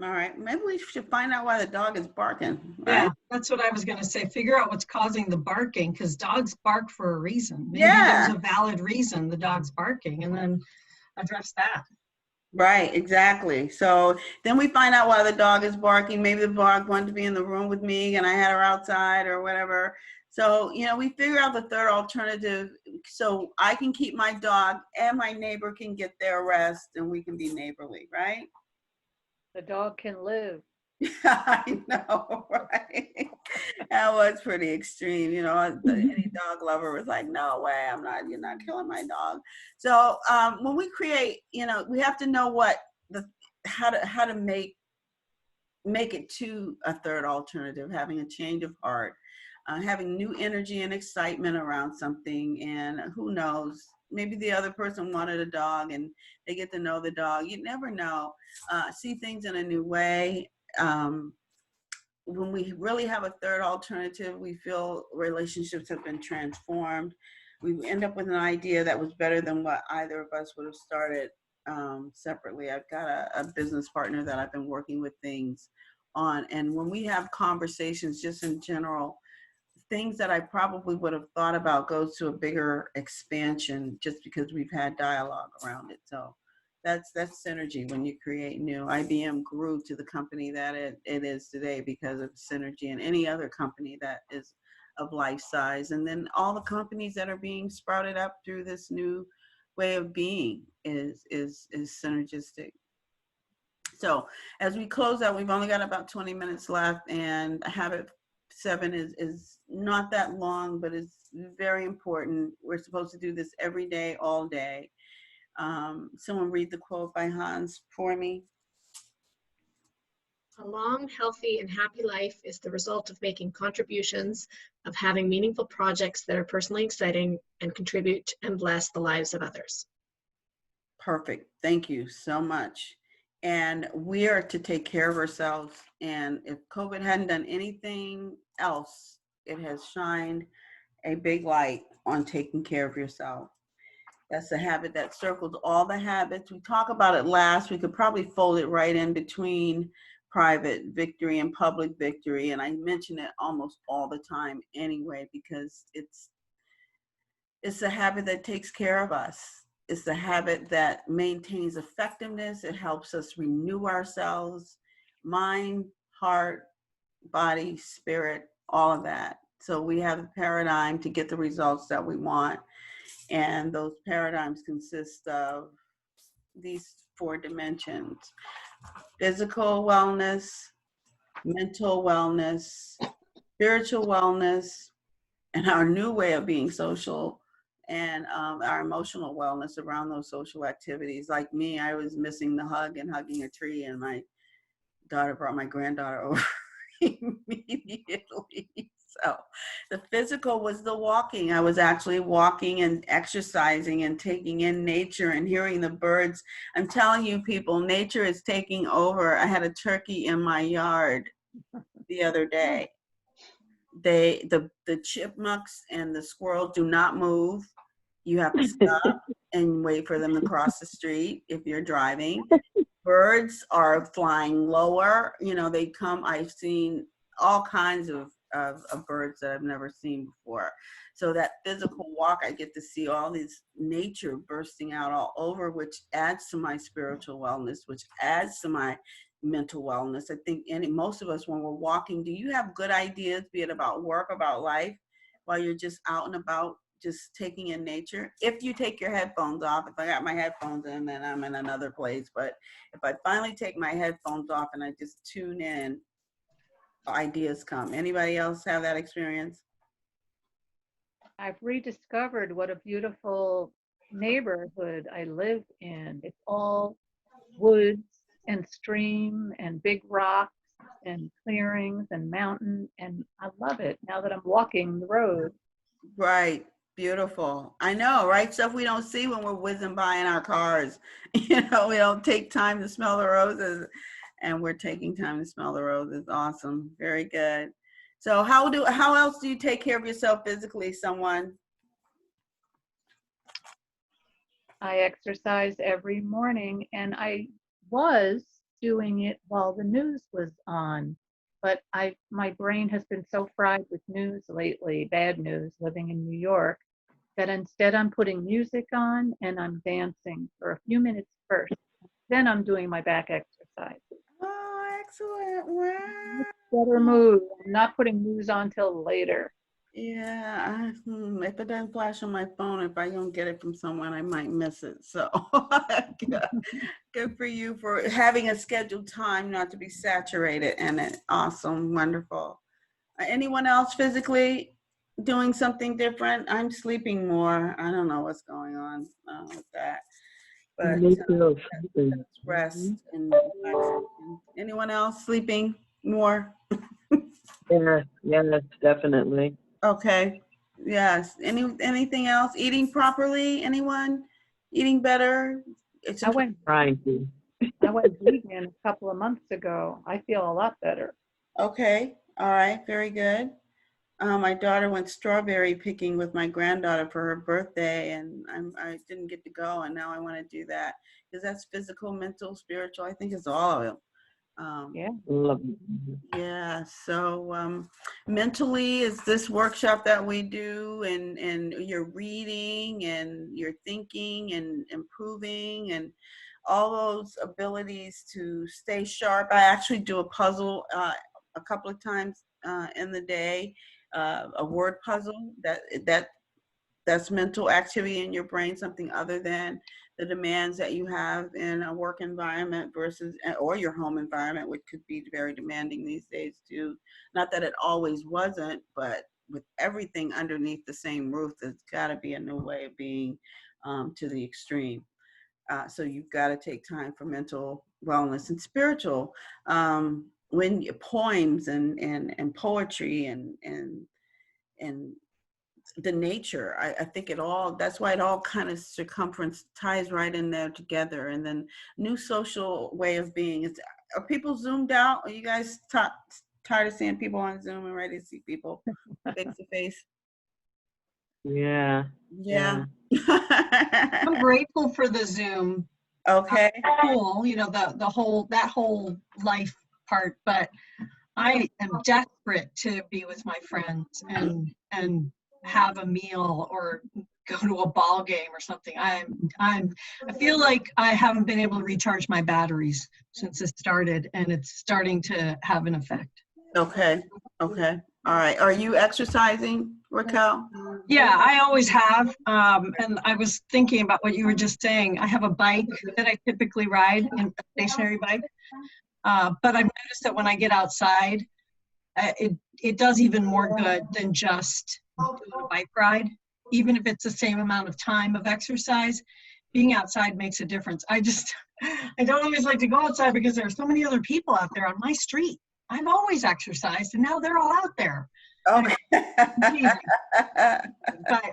All right. Maybe we should find out why the dog is barking. Yeah, Right? that's what I was going to say. Figure out what's causing the barking, because dogs bark for a reason. Maybe Yeah. there's a valid reason the dog's barking, and then address that. Right, exactly. So then we find out why the dog is barking. Maybe the dog wanted to be in the room with me and I had her outside or whatever. So, we figure out the third alternative so I can keep my dog and my neighbor can get their rest and we can be neighborly, right? The dog can live. I know, right? That was pretty extreme. Any dog lover was like, no way, you're not killing my dog. So when we create, we have to know how to make it to a third alternative, having a change of heart, having new energy and excitement around something. And who knows, maybe the other person wanted a dog and they get to know the dog. You never know. See things in a new way. When we really have a third alternative, we feel relationships have been transformed. We end up with an idea that was better than what either of us would have started separately. I've got a business partner that I've been working with things on. And when we have conversations just in general, things that I probably would have thought about goes to a bigger expansion just because we've had dialogue around it. So that's synergy when you create new. IBM grew to the company that it is today because of synergy, and any other company that is of life size. And then all the companies that are being sprouted up through this new way of being is synergistic. So as we close out, we've only got about 20 minutes left, and I have it 7 is not that long, but it's very important. We're supposed to do this every day, all day. Someone read the quote by Hans for me. A long, healthy, and happy life is the result of making contributions, of having meaningful projects that are personally exciting and contribute and bless the lives of others. Perfect. Thank you so much. And we are to take care of ourselves. And if COVID hadn't done anything else, it has shined a big light on taking care of yourself. That's a habit that circles all the habits. We talk about it last. We could probably fold it right in between private victory and public victory. And I mention it almost all the time anyway, because it's a habit that takes care of us. It's a habit that maintains effectiveness. It helps us renew ourselves, mind, heart, body, spirit, all of that. So we have a paradigm to get the results that we want. And those paradigms consist of these 4 dimensions: physical wellness, mental wellness, spiritual wellness, and our new way of being social, and our emotional wellness around those social activities. Like me, I was missing the hug and hugging a tree, and my daughter brought my granddaughter over immediately. So the physical was the walking. I was actually walking and exercising and taking in nature and hearing the birds. I'm telling you, people, nature is taking over. I had a turkey in my yard the other day. The chipmunks and the squirrels do not move. You have to stop and wait for them to cross the street if you're driving. Birds are flying lower. You know, they come. I've seen all kinds of birds that I've never seen before. So that physical walk, I get to see all this nature bursting out all over, which adds to my spiritual wellness, which adds to my mental wellness. I think most of us, when we're walking, do you have good ideas, be it about work, about life, while you're just out and about, just taking in nature? If you take your headphones off. If I got my headphones in, then I'm in another place. But if I finally take my headphones off and I just tune in, ideas come. Anybody else have that experience? I've rediscovered what a beautiful neighborhood I live in. It's all woods and stream and big rocks and clearings and mountain, and I love it now that I'm walking the road. Right. Beautiful. I know, right? Stuff we don't see when we're whizzing by in our cars. You know, we don't take time to smell the roses, and we're taking time to smell the roses. Awesome. Very good. So how else do you take care of yourself physically, someone? I exercise every morning, and I was doing it while the news was on, but my brain has been so fried with news lately, bad news, living in New York, that instead I'm putting music on and I'm dancing for a few minutes first. Then I'm doing my back exercise. Oh, excellent. Wow. Better mood. I'm not putting news on till later. Yeah, if it doesn't flash on my phone, if I don't get it from someone, I might miss it. So good for you for having a scheduled time, not to be saturated in it. Awesome, wonderful. Anyone else physically doing something different? I'm sleeping more. I don't know what's going on with that. But Me too. Sleeping. rest and relaxation. Anyone else sleeping more? Yes, definitely. Okay. Yes. Anything else? Eating properly? Anyone? Eating better? I went Trying to. vegan a couple of months ago. I feel a lot better. Okay. All right. Very good. My daughter went strawberry picking with my granddaughter for her birthday, and I didn't get to go, and now I want to do that because that's physical, mental, spiritual. I think it's all of it. Yeah. Love it. Yeah, so mentally is this workshop that we do, and you're reading and you're thinking and improving and all those abilities to stay sharp. I actually do a puzzle a couple of times in the day, a word puzzle that's mental activity in your brain, something other than the demands that you have in a work environment versus, or your home environment, which could be very demanding these days too. Not that it always wasn't, but with everything underneath the same roof, there's got to be a new way of being, to the extreme. So you've got to take time for mental wellness and spiritual, when poems and poetry and the nature. I think it all, that's why it all kind of circumference ties right in there together. And then new social way of being. Are people zoomed out? Are you guys tired of seeing people on Zoom and ready to see people face to face? Yeah. Yeah. I'm grateful for the Zoom. Okay. Cool, you know, the whole, that whole life part, but I am desperate to be with my friends and have a meal or go to a ball game or something. I feel like I haven't been able to recharge my batteries since it started, and it's starting to have an effect. Okay. Okay. All right. Are you exercising, Raquel? Yeah, I always have. And I was thinking about what you were just saying. I have a bike that I typically ride, a stationary bike. But I've noticed that when I get outside, it does even more good than just doing a bike ride. Even if it's the same amount of time of exercise, being outside makes a difference. I don't always like to go outside because there are so many other people out there on my street. I've always exercised, and now they're all out there. Okay. But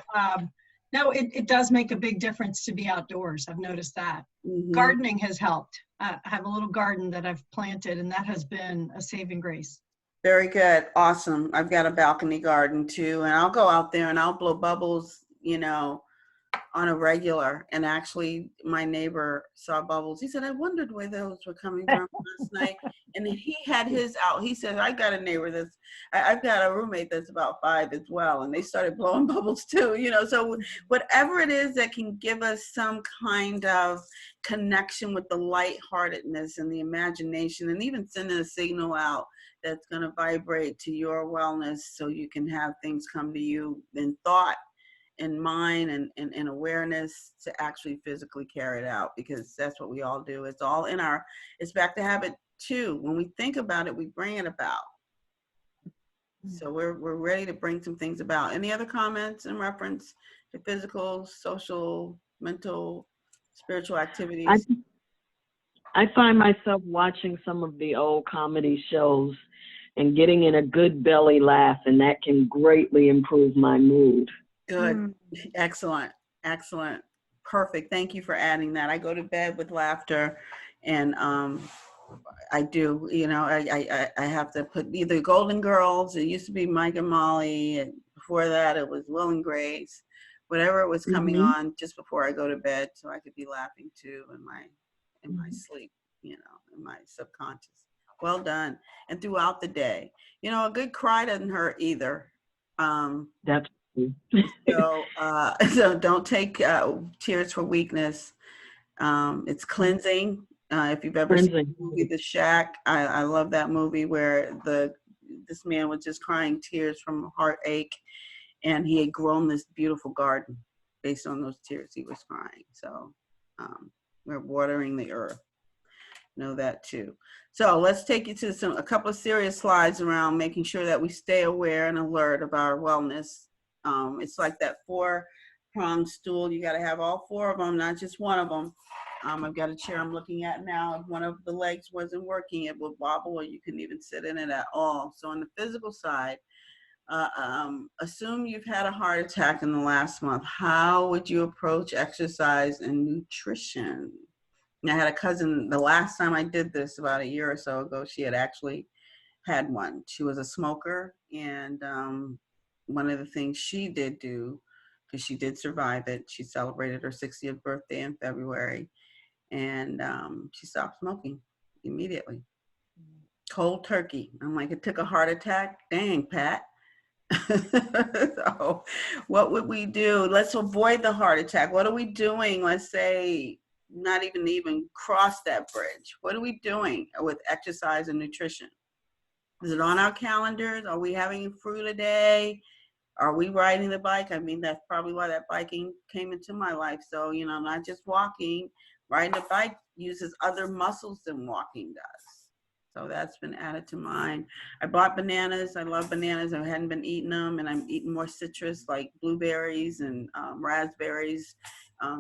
no, it does make a big difference to be outdoors. I've noticed that. Mhm. Gardening has helped. I have a little garden that I've planted, and that has been a saving grace. Very good. Awesome. I've got a balcony garden too, and I'll go out there and I'll blow bubbles, on a regular. And actually, my neighbor saw bubbles. He said, I wondered where those were coming from last night. And then he had his out. He said, I got a neighbor I've got a roommate that's about 5 as well. And they started blowing bubbles too, So whatever it is that can give us some kind of connection with the lightheartedness and the imagination, and even sending a signal out that's going to vibrate to your wellness, so you can have things come to you in thought, in mind, and awareness to actually physically carry it out, because that's what we all do. It's all it's back to habit too. When we think about it, we bring it about. So we're ready to bring some things about. Any other comments in reference to physical, social, mental, spiritual activities? I find myself watching some of the old comedy shows and getting in a good belly laugh, and that can greatly improve my mood. Good. Excellent. Excellent. Perfect. Thank you for adding that. I go to bed with laughter, and I do, I have to put either Golden Girls, it used to be Mike and Molly, and before that it was Will and Grace, whatever it was coming on just before I go to bed, so I could be laughing too in my sleep, in my subconscious. Well done. And throughout the day, a good cry doesn't hurt either. That's So don't take tears for weakness. It's cleansing. If you've ever seen the movie The Shack, I love that movie where this man was just crying tears from heartache, and he had grown this beautiful garden based on those tears he was crying. So we're watering the earth. Know that too. So let's take you to a couple of serious slides around making sure that we stay aware and alert of our wellness. It's like that 4-pronged stool. You got to have all 4 of them, not just one of them. I've got a chair I'm looking at now. If one of the legs wasn't working, it would wobble, or you couldn't even sit in it at all. So on the physical side, assume you've had a heart attack in the last month. How would you approach exercise and nutrition? I had a cousin, the last time I did this about a year or so ago, she had actually had one. She was a smoker, and one of the things she did do, because she did survive it, she celebrated her 60th birthday in February, and she stopped smoking immediately. Cold turkey. I'm like, it took a heart attack? Dang, Pat. So what would we do? Let's avoid the heart attack. What are we doing? Let's say not even cross that bridge. What are we doing with exercise and nutrition? Is it on our calendars? Are we having fruit a day? are we riding the bike? I mean, that's probably why that biking came into my life. So, not just walking, riding a bike uses other muscles than walking does. So that's been added to mine. I bought bananas. I love bananas. I hadn't been eating them, and I'm eating more citrus like blueberries and raspberries,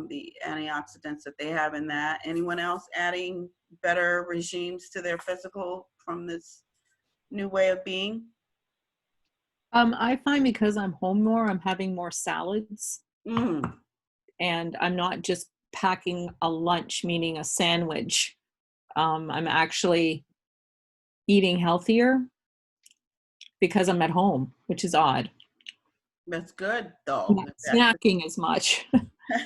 the antioxidants that they have in that. Anyone else adding better regimes to their physical from this new way of being? I find because I'm home more, I'm having more salads, Mm, and I'm not just packing a lunch, meaning a sandwich. I'm actually eating healthier because I'm at home, which is odd. that's good, though. I'm not snacking as much.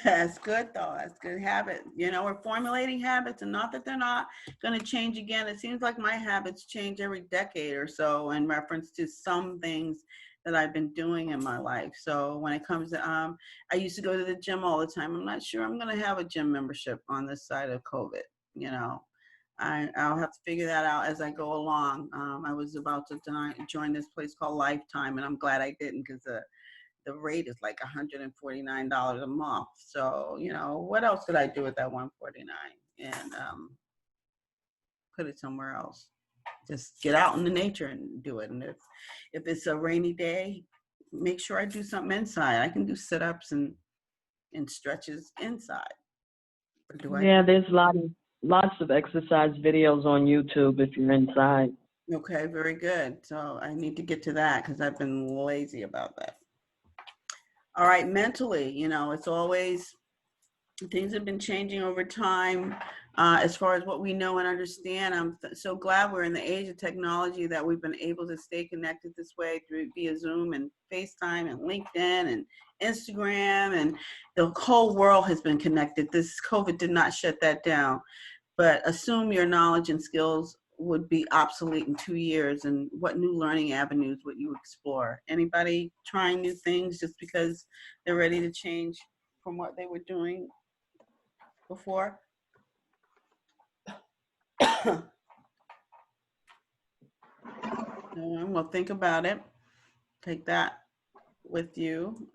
That's good, though. That's good habit. We're formulating habits, and not that they're not going to change again. It seems like my habits change every decade or so in reference to some things that I've been doing in my life. So when it comes to, I used to go to the gym all the time. I'm not sure I'm going to have a gym membership on this side of COVID. I'll have to figure that out as I go along. I was about to join this place called Lifetime, and I'm glad I didn't, because the rate is like $149 a month. So, what else could I do with that $149 and put it somewhere else? Just get out in the nature and do it. And if it's a rainy day, make sure I do something inside. I can do sit-ups and stretches inside. Or do I? Yeah, there's lots of exercise videos on YouTube if you're inside. Okay, very good. So I need to get to that because I've been lazy about that. All right, mentally, it's always, things have been changing over time as far as what we know and understand. I'm so glad we're in the age of technology that we've been able to stay connected this way through via Zoom and FaceTime and LinkedIn and Instagram, and the whole world has been connected. This COVID did not shut that down, but assume your knowledge and skills would be obsolete in 2 years, and what new learning avenues would you explore? Anybody trying new things just because they're ready to change from what they were doing before? Well, think about it. Take that with you.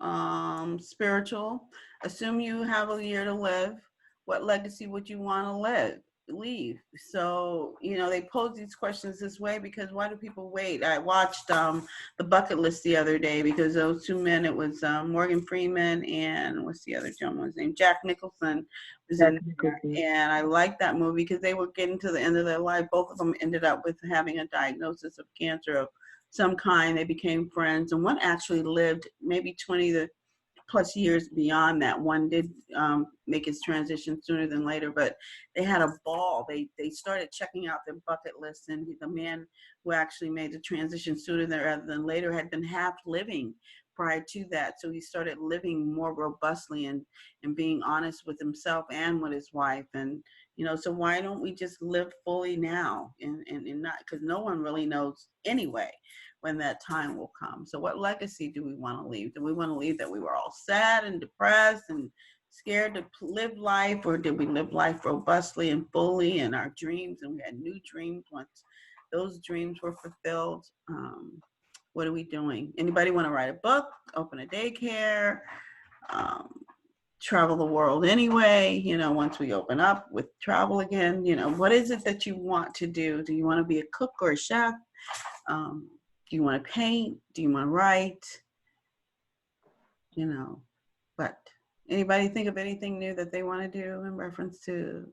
Spiritual, assume you have a year to live. What legacy would you want to leave? So, they pose these questions this way because why do people wait? I watched The Bucket List the other day because those two men, it was Morgan Freeman and what's the other gentleman's name? Jack Nicholson was in there. And I liked that movie because they were getting to the end of their life. Both of them ended up with having a diagnosis of cancer of some kind. They became friends, and one actually lived maybe 20 plus years beyond that. One did make his transition sooner than later, but they had a ball. They started checking out their bucket list, and the man who actually made the transition sooner rather than later had been half living prior to that. So he started living more robustly and being honest with himself and with his wife. And, so why don't we just live fully now and not, because no one really knows anyway when that time will come. So what legacy do we want to leave? Do we want to leave that we were all sad and depressed and scared to live life, or did we live life robustly and fully in our dreams, and we had new dreams once those dreams were fulfilled? What are we doing? Anybody want to write a book, open a daycare, travel the world anyway, once we open up with travel again? What is it that you want to do? Do you want to be a cook or a chef? Do you want to paint? Do you want to write? But anybody think of anything new that they want to do in reference to?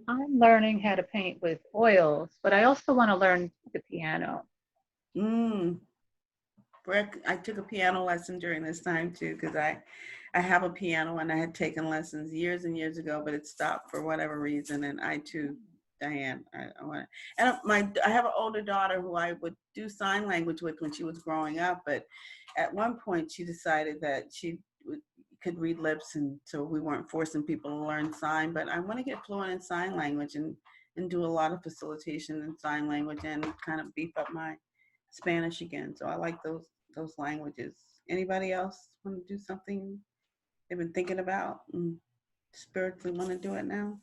I'm learning how to paint with oils, but I also want to learn the piano. I took a piano lesson during this time too, because I have a piano and I had taken lessons years and years ago, but it stopped for whatever reason. And I too, Diane, I want to, and I have an older daughter who I would do sign language with when she was growing up, but at one point she decided that she could read lips, and so we weren't forcing people to learn sign. But I want to get fluent in sign language and do a lot of facilitation in sign language and kind of beef up my Spanish again. So I like those languages. Anybody else want to do something they've been thinking about and spiritually want to do it now?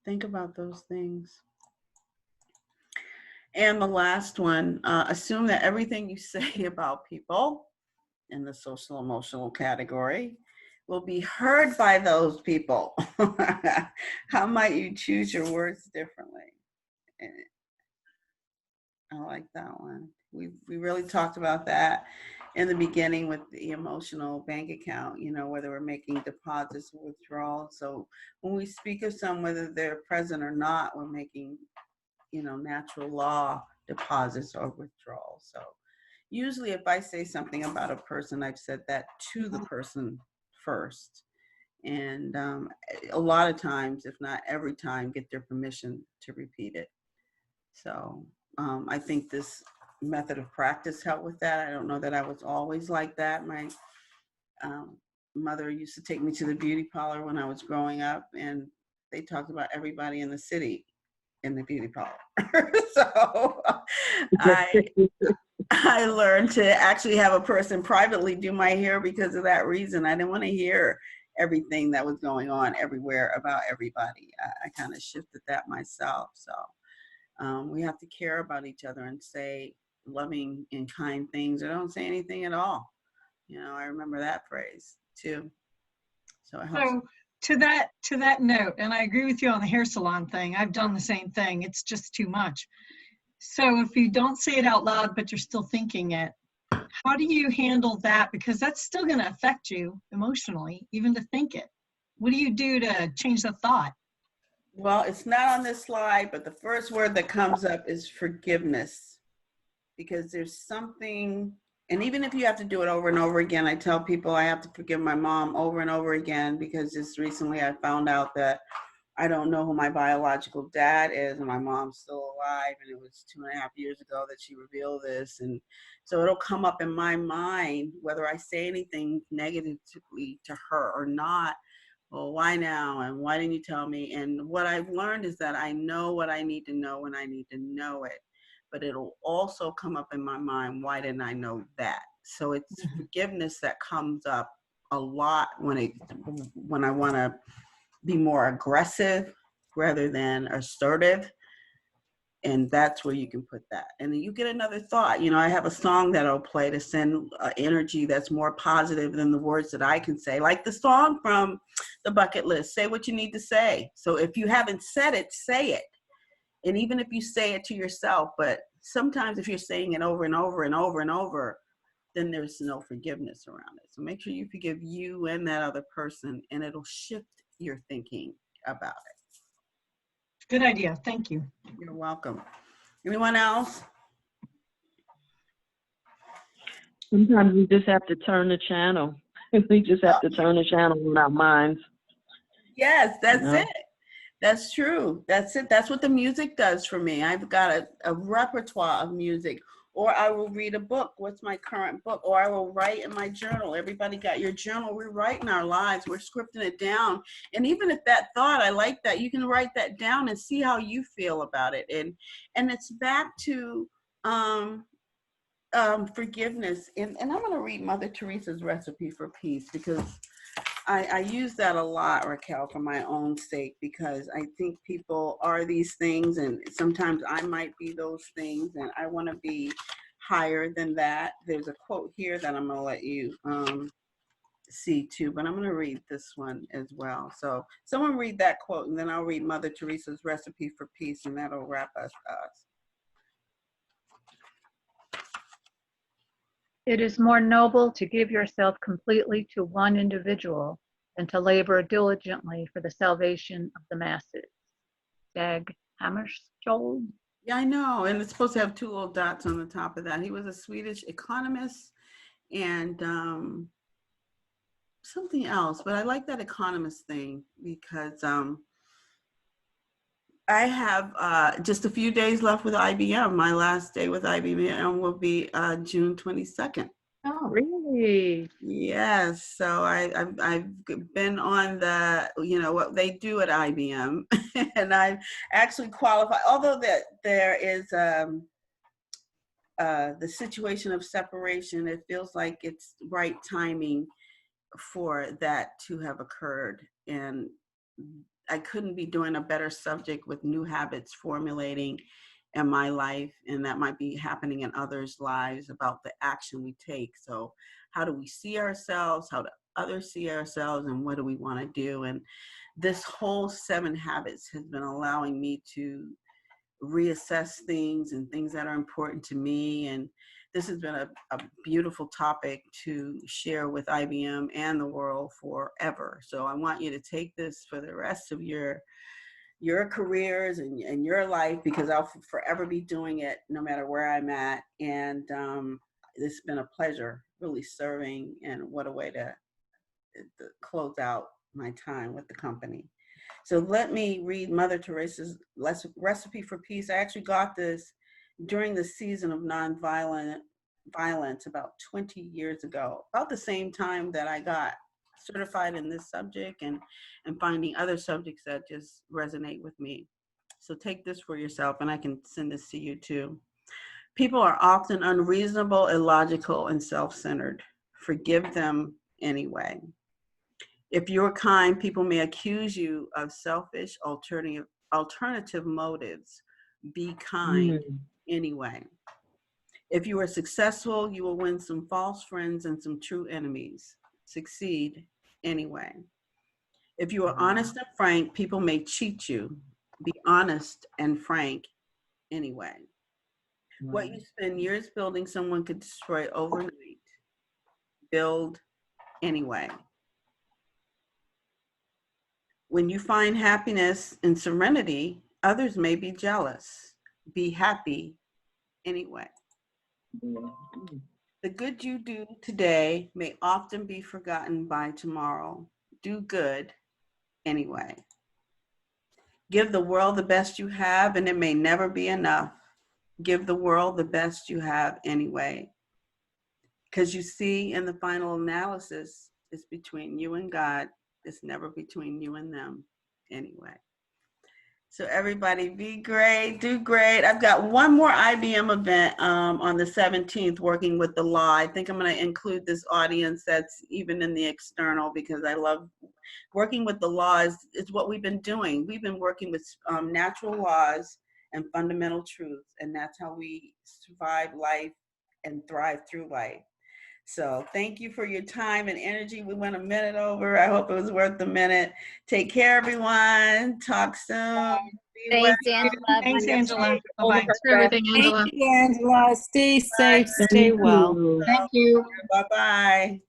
Think about those things. And the last one, assume that everything you say about people in the social emotional category will be heard by those people. How might you choose your words differently? I like that one. We really talked about that in the beginning with the emotional bank account, you know, whether we're making deposits or withdrawals. So when we speak of some, whether they're present or not, we're making, you know, natural law deposits or withdrawals. So usually if I say something about a person, I've said that to the person first. And a lot of times, if not every time, get their permission to repeat it. So I think this method of practice helped with that. I don't know that I was always like that. My mother used to take me to the beauty parlor when I was growing up, and they talked about everybody in the city in the beauty parlor. So I learned to actually have a person privately do my hair because of that reason. I didn't want to hear everything that was going on everywhere about everybody. I kind of shifted that myself. So we have to care about each other and say loving and kind things, or don't say anything at all. You know, I remember that phrase too. So it helps. So to that note, and I agree with you on the hair salon thing. I've done the same thing. It's just too much. So if you don't say it out loud, but you're still thinking it, how do you handle that? Because that's still going to affect you emotionally, even to think it. What do you do to change the thought? Well, it's not on this slide, but the first word that comes up is forgiveness, because there's something, and even if you have to do it over and over again, I tell people I have to forgive my mom over and over again, because just recently I found out that I don't know who my biological dad is, and my mom's still alive, and it was 2.5 years ago that she revealed this. And so it'll come up in my mind, whether I say anything negatively to her or not. Well, why now? And why didn't you tell me? And what I've learned is that I know what I need to know when I need to know it, but it'll also come up in my mind, why didn't I know that? So it's forgiveness that comes up a lot when I want to be more aggressive rather than assertive. And that's where you can put that. And then you get another thought. You know, I have a song that I'll play to send energy that's more positive than the words that I can say. Like the song from the Bucket List, say what you need to say. So if you haven't said it, say it. And even if you say it to yourself, but sometimes if you're saying it over and over and over and over, then there's no forgiveness around it. So make sure you forgive you and that other person, and it'll shift your thinking about it. Good idea. Thank you. You're welcome. Anyone else? Sometimes we just have to turn the channel. We just have to turn the channel in our minds. Yes, that's You know? it. That's true. That's it. That's what the music does for me. I've got a repertoire of music. Or I will read a book. What's my current book? Or I will write in my journal. Everybody got your journal. We're writing our lives. We're scripting it down. And even if that thought, I like that, you can write that down and see how you feel about it. And it's back to forgiveness. And I'm going to read Mother Teresa's recipe for peace, because I use that a lot, Raquel, for my own sake, because I think people are these things, and sometimes I might be those things, and I want to be higher than that. There's a quote here that I'm going to let you see too, but I'm going to read this one as well. So someone read that quote, and then I'll read Mother Teresa's recipe for peace, and that'll wrap us up. It is more noble to give yourself completely to one individual than to labor diligently for the salvation of the masses. Dag Hammarskjöld. Yeah, I know. And it's supposed to have 2 little dots on the top of that. He was a Swedish economist and something else, but I like that economist thing because I have just a few days left with IBM. My last day with IBM will be June 22nd. Oh, really? Yes. So I've been on the, you know, what they do at IBM, and I've actually qualified, although that there is the situation of separation, it feels like it's right timing for that to have occurred. And I couldn't be doing a better subject with new habits formulating in my life, and that might be happening in others' lives about the action we take. So how do we see ourselves? How do others see ourselves? And what do we want to do? And this whole 7 habits has been allowing me to reassess things and things that are important to me. And this has been a beautiful topic to share with IBM and the world forever. So I want you to take this for the rest of your careers and your life, because I'll forever be doing it no matter where I'm at. And it's been a pleasure really serving, and what a way to close out my time with the company. So let me read Mother Teresa's Recipe for Peace. I actually got this during the season of nonviolent violence about 20 years ago, about the same time that I got certified in this subject and finding other subjects that just resonate with me. So take this for yourself, and I can send this to you too. People are often unreasonable, illogical, and self-centered. Forgive them anyway. If you're kind, people may accuse you of selfish, alternative motives. Be kind anyway. If you are successful, you will win some false friends and some true enemies. Succeed anyway. If you are honest and frank, people may cheat you. Be honest and frank anyway. What you spend years building, someone could destroy overnight. Build anyway. When you find happiness and serenity, others may be jealous. Be happy anyway. The good you do today may often be forgotten by tomorrow. Do good anyway. Give the world the best you have, and it may never be enough. Give the world the best you have anyway. Because you see, in the final analysis, it's between you and God. It's never between you and them anyway. So everybody be great, do great. I've got one more IBM event on the 17th, working with the law. I think I'm going to include this audience that's even in the external, because I love working with the law. Is what we've been doing. We've been working with natural laws and fundamental truths, and that's how we survive life and thrive through life. So thank you for your time and energy. We went a minute over. I hope it was worth the minute. Take care, everyone. Talk soon. Be well. Thanks, Angela. Thanks, Angela. Thanks Bye-bye. for everything, Angela. Thank you, Angela. Stay safe, stay well. Thank you. Bye-bye.